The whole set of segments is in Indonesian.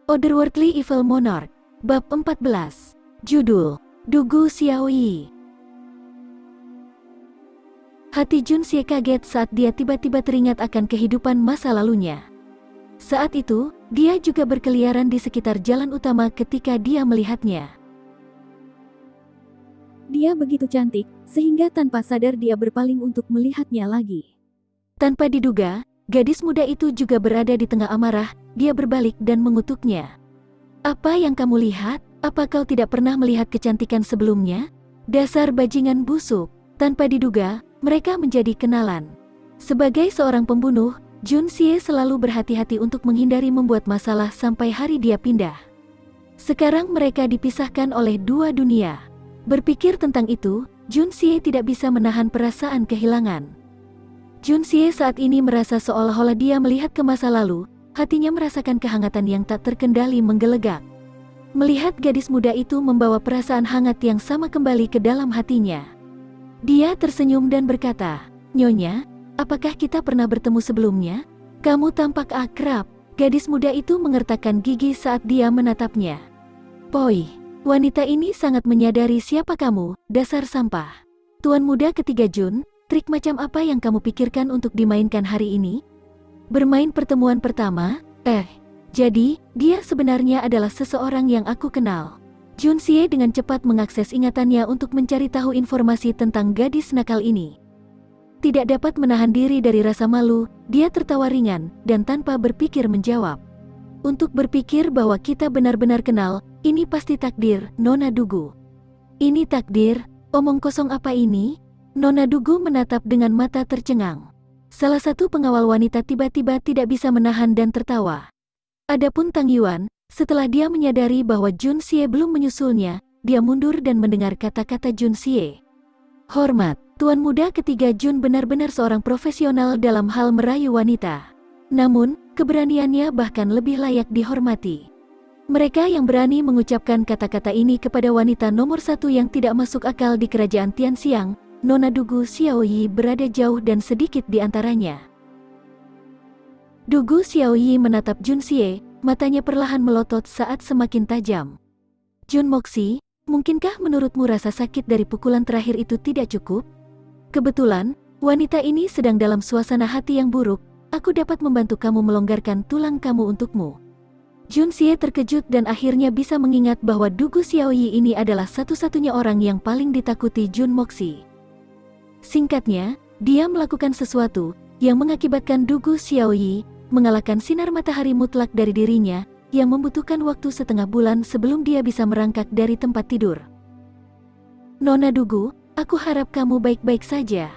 Otherworldly Evil Monarch, Bab 14. Judul, Dugu Xiaoyi. Hati Jun Xie kaget saat dia tiba-tiba teringat akan kehidupan masa lalunya. Saat itu, dia juga berkeliaran di sekitar jalan utama ketika dia melihatnya. Dia begitu cantik, sehingga tanpa sadar dia berpaling untuk melihatnya lagi. Tanpa diduga, gadis muda itu juga berada di tengah amarah. Dia berbalik dan mengutuknya. "Apa yang kamu lihat? Apa kau tidak pernah melihat kecantikan sebelumnya? Dasar bajingan busuk." Tanpa diduga, mereka menjadi kenalan. Sebagai seorang pembunuh, Jun Xie selalu berhati-hati untuk menghindari membuat masalah sampai hari dia pindah. Sekarang mereka dipisahkan oleh dua dunia. Berpikir tentang itu, Jun Xie tidak bisa menahan perasaan kehilangan. Jun Xie saat ini merasa seolah-olah dia melihat ke masa lalu. Hatinya merasakan kehangatan yang tak terkendali menggelegak. Melihat gadis muda itu membawa perasaan hangat yang sama kembali ke dalam hatinya. Dia tersenyum dan berkata, "Nyonya, apakah kita pernah bertemu sebelumnya? Kamu tampak akrab." Gadis muda itu mengertakkan gigi saat dia menatapnya. "Poi, wanita ini sangat menyadari siapa kamu, dasar sampah." "Tuan muda ketiga Jun, trik macam apa yang kamu pikirkan untuk dimainkan hari ini?" "Bermain pertemuan pertama? Jadi, dia sebenarnya adalah seseorang yang aku kenal." Jun Xie dengan cepat mengakses ingatannya untuk mencari tahu informasi tentang gadis nakal ini. Tidak dapat menahan diri dari rasa malu, dia tertawa ringan, dan tanpa berpikir menjawab. "Untuk berpikir bahwa kita benar-benar kenal, ini pasti takdir, Nona Dugu." "Ini takdir? Omong kosong apa ini?" Nona Dugu menatap dengan mata tercengang. Salah satu pengawal wanita tiba-tiba tidak bisa menahan dan tertawa. Adapun Tang Yuan, setelah dia menyadari bahwa Jun Xie belum menyusulnya, dia mundur dan mendengar kata-kata Jun Xie. "Hormat, tuan muda ketiga Jun benar-benar seorang profesional dalam hal merayu wanita. Namun, keberaniannya bahkan lebih layak dihormati." Mereka yang berani mengucapkan kata-kata ini kepada wanita nomor satu yang tidak masuk akal di kerajaan Tianxiang, Nona Dugu Xiaoyi, berada jauh dan sedikit di antaranya. Dugu Xiaoyi menatap Jun Xie, matanya perlahan melotot saat semakin tajam. "Jun Moxi, mungkinkah menurutmu rasa sakit dari pukulan terakhir itu tidak cukup? Kebetulan, wanita ini sedang dalam suasana hati yang buruk, aku dapat membantu kamu melonggarkan tulang kamu untukmu." Jun Xie terkejut dan akhirnya bisa mengingat bahwa Dugu Xiaoyi ini adalah satu-satunya orang yang paling ditakuti Jun Moxi. Singkatnya, dia melakukan sesuatu yang mengakibatkan Dugu Xiaoyi mengalahkan sinar matahari mutlak dari dirinya, yang membutuhkan waktu setengah bulan sebelum dia bisa merangkak dari tempat tidur. "Nona Dugu, aku harap kamu baik-baik saja."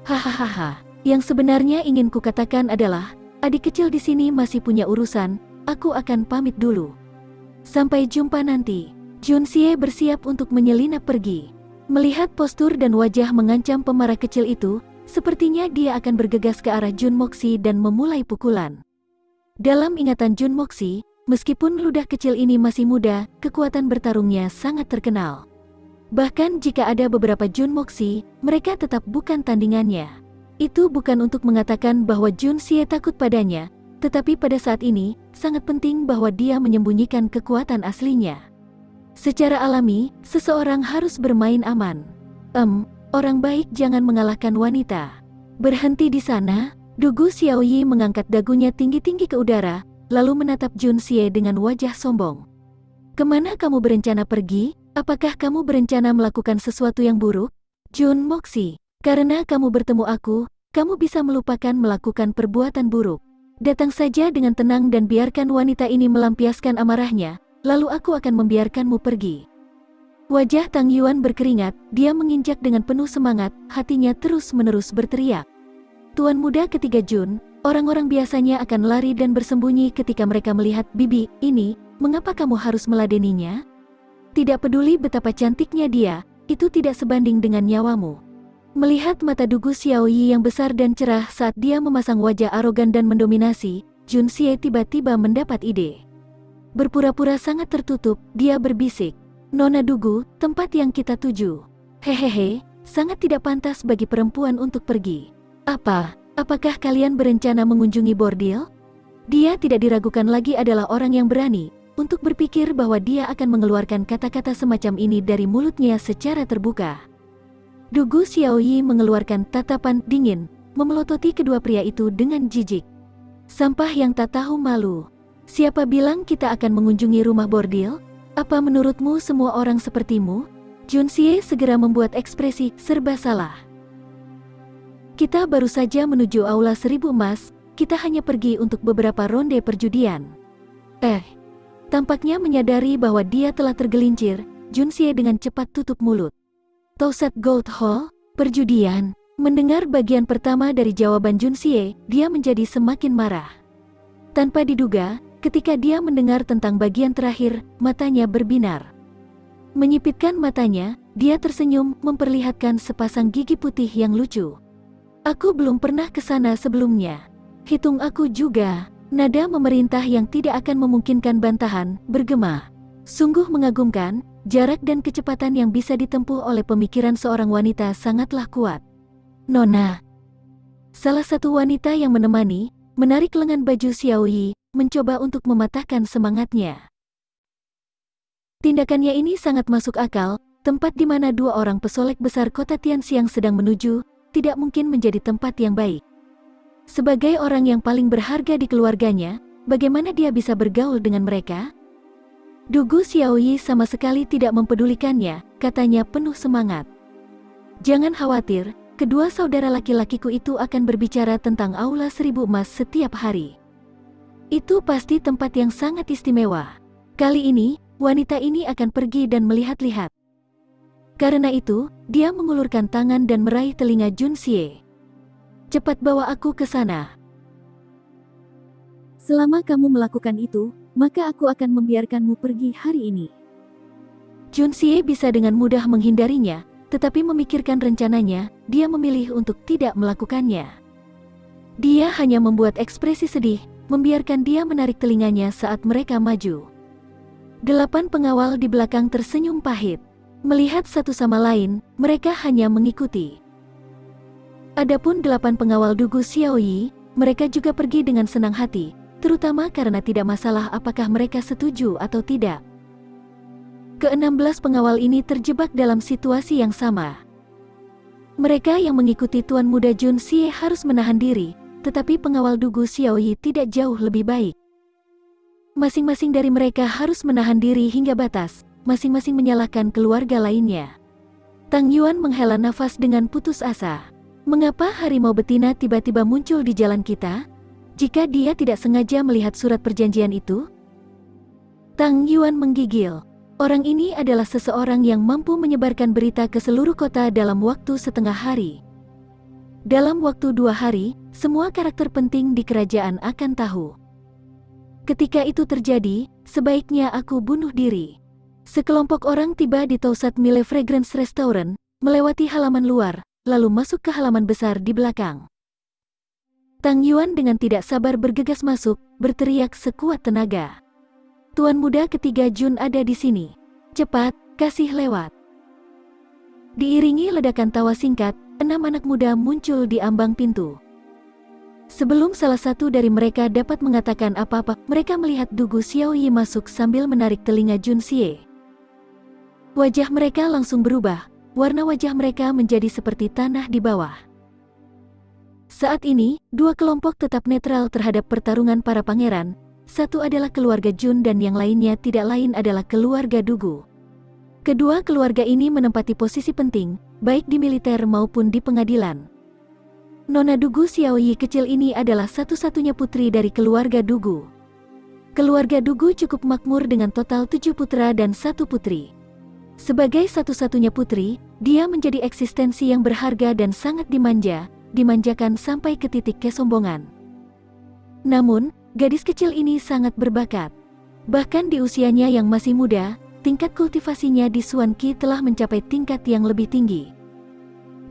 "Hahaha, yang sebenarnya ingin kukatakan adalah, adik kecil di sini masih punya urusan, aku akan pamit dulu. Sampai jumpa nanti." Jun Xie bersiap untuk menyelinap pergi. Melihat postur dan wajah mengancam pemarah kecil itu, sepertinya dia akan bergegas ke arah Jun Moxi dan memulai pukulan. Dalam ingatan Jun Moxi, meskipun ludah kecil ini masih muda, kekuatan bertarungnya sangat terkenal. Bahkan jika ada beberapa Jun Moxi, mereka tetap bukan tandingannya. Itu bukan untuk mengatakan bahwa Jun Xie takut padanya, tetapi pada saat ini, sangat penting bahwa dia menyembunyikan kekuatan aslinya. Secara alami, seseorang harus bermain aman. Orang baik jangan mengalahkan wanita. Berhenti di sana, Dugu Xiaoyi mengangkat dagunya tinggi-tinggi ke udara, lalu menatap Jun Xie dengan wajah sombong. "Kemana kamu berencana pergi? Apakah kamu berencana melakukan sesuatu yang buruk? Jun Moxi, karena kamu bertemu aku, kamu bisa melupakan melakukan perbuatan buruk. Datang saja dengan tenang dan biarkan wanita ini melampiaskan amarahnya, lalu aku akan membiarkanmu pergi." Wajah Tang Yuan berkeringat, dia menginjak dengan penuh semangat, hatinya terus-menerus berteriak. "Tuan muda ketiga Jun, orang-orang biasanya akan lari dan bersembunyi ketika mereka melihat bibi ini, mengapa kamu harus meladeninya? Tidak peduli betapa cantiknya dia, itu tidak sebanding dengan nyawamu." Melihat mata Dugu Xiaoyi yang besar dan cerah saat dia memasang wajah arogan dan mendominasi, Jun Xie tiba-tiba mendapat ide. Berpura-pura sangat tertutup, dia berbisik, "Nona Dugu, tempat yang kita tuju. Hehehe, sangat tidak pantas bagi perempuan untuk pergi. Apakah kalian berencana mengunjungi bordil?" Dia tidak diragukan lagi adalah orang yang berani, untuk berpikir bahwa dia akan mengeluarkan kata-kata semacam ini dari mulutnya secara terbuka. Dugu Xiaoyi mengeluarkan tatapan dingin, memelototi kedua pria itu dengan jijik. Sampah yang tak tahu malu. Siapa bilang kita akan mengunjungi rumah bordil? Apa menurutmu semua orang sepertimu? Junxie segera membuat ekspresi serba salah. Kita baru saja menuju Aula Seribu Emas, kita hanya pergi untuk beberapa ronde perjudian. Tampaknya menyadari bahwa dia telah tergelincir, Junxie dengan cepat tutup mulut. Toset Gold Hall, perjudian. Mendengar bagian pertama dari jawaban Junxie, dia menjadi semakin marah. Tanpa diduga, ketika dia mendengar tentang bagian terakhir, matanya berbinar. Menyipitkan matanya, dia tersenyum memperlihatkan sepasang gigi putih yang lucu. Aku belum pernah ke sana sebelumnya. Hitung aku juga. Nada memerintah yang tidak akan memungkinkan bantahan, bergema. Sungguh mengagumkan, jarak dan kecepatan yang bisa ditempuh oleh pemikiran seorang wanita sangatlah kuat. Nona. Salah satu wanita yang menemani, menarik lengan baju Xiaoyi, mencoba untuk mematahkan semangatnya. Tindakannya ini sangat masuk akal, tempat di mana dua orang pesolek besar kota Tianxiang sedang menuju, tidak mungkin menjadi tempat yang baik. Sebagai orang yang paling berharga di keluarganya, bagaimana dia bisa bergaul dengan mereka? Dugu Xiaoyi sama sekali tidak mempedulikannya, katanya penuh semangat. Jangan khawatir, kedua saudara laki-lakiku itu akan berbicara tentang Aula Seribu Emas setiap hari. Itu pasti tempat yang sangat istimewa. Kali ini, wanita ini akan pergi dan melihat-lihat. Karena itu, dia mengulurkan tangan dan meraih telinga Junxie. Cepat bawa aku ke sana. Selama kamu melakukan itu, maka aku akan membiarkanmu pergi hari ini. Junxie bisa dengan mudah menghindarinya, tetapi memikirkan rencananya, dia memilih untuk tidak melakukannya. Dia hanya membuat ekspresi sedih, membiarkan dia menarik telinganya saat mereka maju. 8 pengawal di belakang tersenyum pahit. Melihat satu sama lain, mereka hanya mengikuti. Adapun 8 pengawal Dugu Xiaoyi, mereka juga pergi dengan senang hati, terutama karena tidak masalah apakah mereka setuju atau tidak. Ke-16 pengawal ini terjebak dalam situasi yang sama. Mereka yang mengikuti Tuan Muda Junxie harus menahan diri, tetapi pengawal Dugu Xiaoyi tidak jauh lebih baik. Masing-masing dari mereka harus menahan diri hingga batas, masing-masing menyalahkan keluarga lainnya. Tang Yuan menghela nafas dengan putus asa. Mengapa harimau betina tiba-tiba muncul di jalan kita? Jika dia tidak sengaja melihat surat perjanjian itu? Tang Yuan menggigil. Orang ini adalah seseorang yang mampu menyebarkan berita ke seluruh kota dalam waktu setengah hari. Dalam waktu 2 hari, semua karakter penting di kerajaan akan tahu. Ketika itu terjadi, sebaiknya aku bunuh diri. Sekelompok orang tiba di Toussaint Mille Fragrance Restaurant, melewati halaman luar, lalu masuk ke halaman besar di belakang. Tang Yuan dengan tidak sabar bergegas masuk, berteriak sekuat tenaga. Tuan muda ketiga Jun ada di sini. Cepat, kasih lewat. Diiringi ledakan tawa singkat, 6 anak muda muncul di ambang pintu. Sebelum salah satu dari mereka dapat mengatakan apa-apa, mereka melihat Dugu Xiaoyi masuk sambil menarik telinga Junxie. Wajah mereka langsung berubah, warna wajah mereka menjadi seperti tanah di bawah. Saat ini, 2 kelompok tetap netral terhadap pertarungan para pangeran. Satu adalah keluarga Jun dan yang lainnya tidak lain adalah keluarga Dugu. Kedua keluarga ini menempati posisi penting, baik di militer maupun di pengadilan. Nona Dugu Xiaoyi kecil ini adalah satu-satunya putri dari keluarga Dugu. Keluarga Dugu cukup makmur dengan total 7 putra dan 1 putri. Sebagai satu-satunya putri, dia menjadi eksistensi yang berharga dan sangat dimanjakan sampai ke titik kesombongan. Namun, gadis kecil ini sangat berbakat. Bahkan di usianya yang masih muda, tingkat kultivasinya di Xuan Qi telah mencapai tingkat yang lebih tinggi.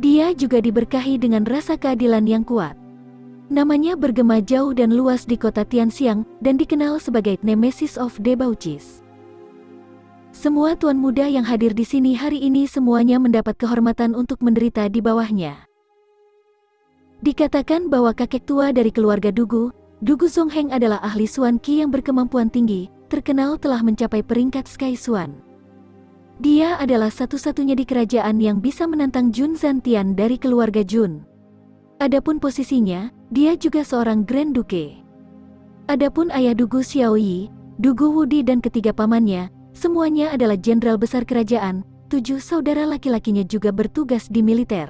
Dia juga diberkahi dengan rasa keadilan yang kuat. Namanya bergema jauh dan luas di kota Tianxiang dan dikenal sebagai Nemesis of Debauchees. Semua tuan muda yang hadir di sini hari ini semuanya mendapat kehormatan untuk menderita di bawahnya. Dikatakan bahwa kakek tua dari keluarga Dugu Zongheng adalah ahli Xuan Qi yang berkemampuan tinggi, terkenal telah mencapai peringkat Sky Swan. Dia adalah satu-satunya di kerajaan yang bisa menantang Jun Zantian dari keluarga Jun. Adapun posisinya, dia juga seorang Grand Duke. Adapun ayah Dugu Xiaoyi, Dugu Wudi dan ketiga pamannya, semuanya adalah jenderal besar kerajaan. 7 saudara laki-lakinya juga bertugas di militer.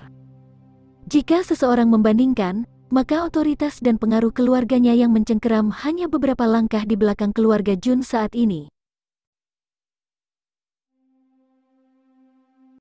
Jika seseorang membandingkan, maka otoritas dan pengaruh keluarganya yang mencengkeram hanya beberapa langkah di belakang keluarga Jun saat ini.